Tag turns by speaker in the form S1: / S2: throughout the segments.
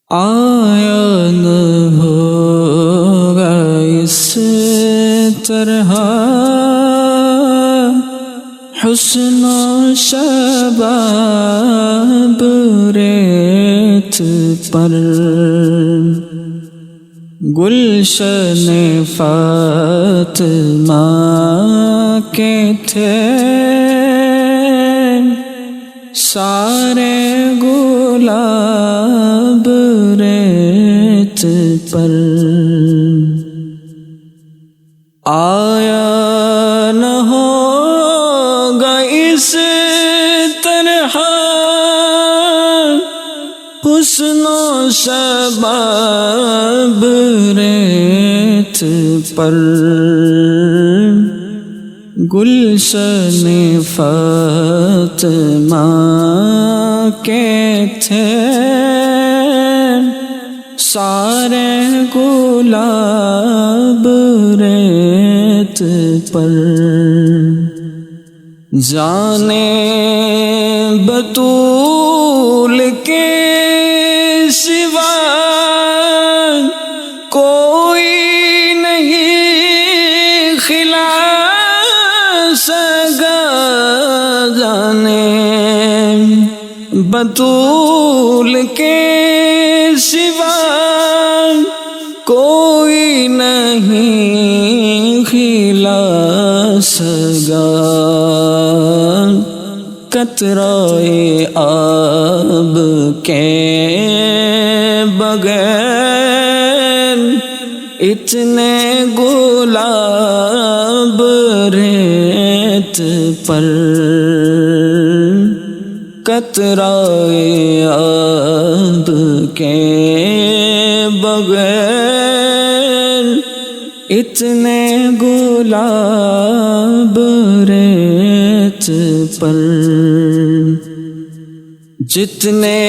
S1: آیا نہ ہوگا اس طرح حسن و شباب ریت پر، گلشن فاطمہ کے تھے سارے گلاب ریت پر۔ آیا نہ ہوگا اس طرح حسن و شباب ریت پر، گلشن فاطمہ کے تھے سارے گلاب ریت پر۔ جانے بطول کے سوا کوئی نہیں کھلا سگا، جانے بطول کے سوا کوئی نہیں کھلا سگا، قطرۂ آب کے بغیر اتنے گلاب ریت پر، قطرۂ آب کے بغیر اتنے گلاب ریت پر۔ جتنے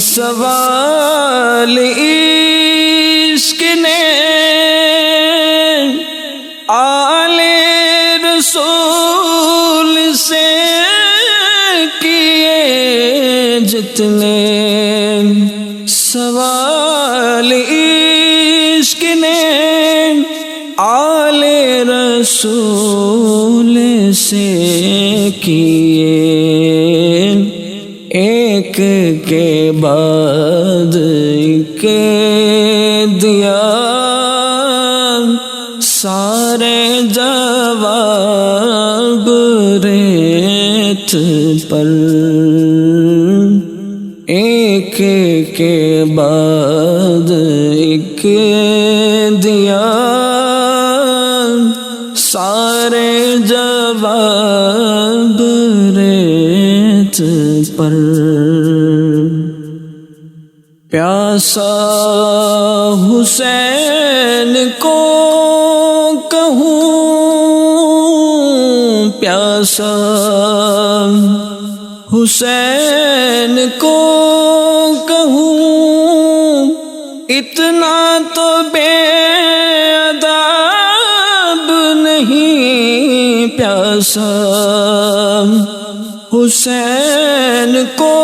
S1: سوال عشق نے آل رسول سے کیے، جتنے سوال عشق نے آل رسول سے کیے، ایک کے بعد ایک دیا سارے جواب ریت پر، ایک کے بعد ایک دیا سارے جواب ریت پر۔ پیاسا حسین کو کہوں، پیاسا حسین کو کہوں، اتنا تو بے ادب نہیں، پیاسا حسین کو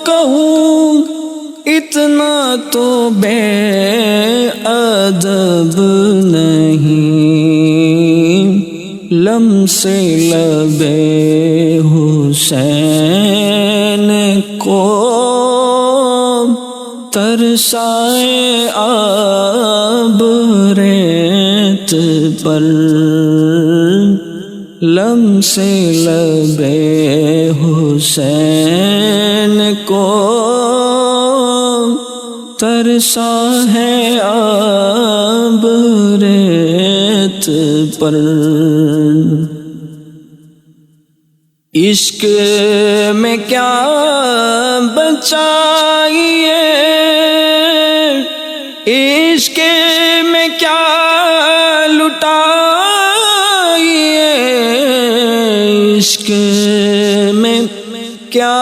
S1: کہوں، اتنا تو بے ادب نہیں، لمس لب حسین کو ترسائے آب ریت پر، لمس لب حسین کو ترسا ہے آب ریت پر۔ عشق میں کیا بچائیے، عشق میں کیا لٹائیے، عشق میں کیا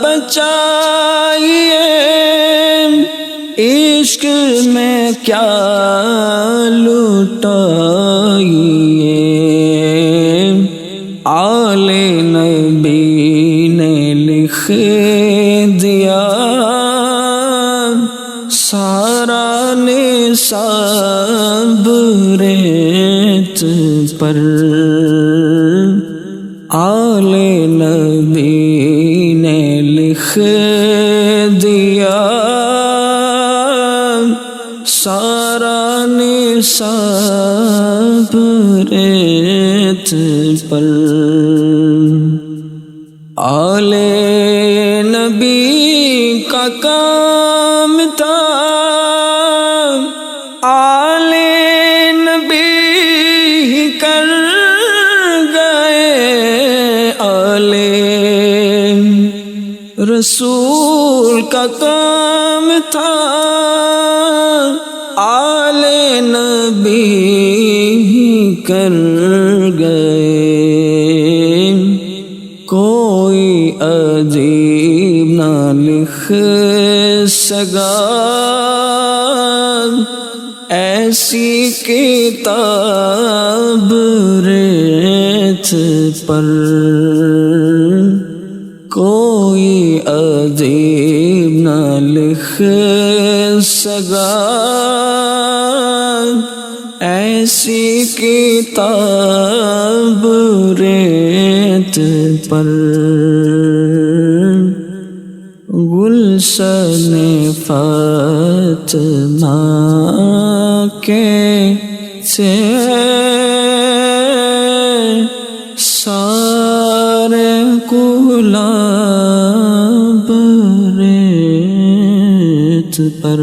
S1: بچائیے، عشق میں کیا لٹائیے، آل نبی نے لکھ دیا نصاب ریت پر آل نبی نے لکھ دیا سارا نصاب ریت پر آل نبی کا کام تھا آل نبی کر گئے آل رسول کا کام تھا آل نبی کر گئے کوئی عجیب نہ لکھ سکا ایسی کتاب ریت پر کوئی عجیب نہ لکھ سکا ایسی کتاب ریت پر گلشن فاطمہ کے سے سارے گلاب ریت پر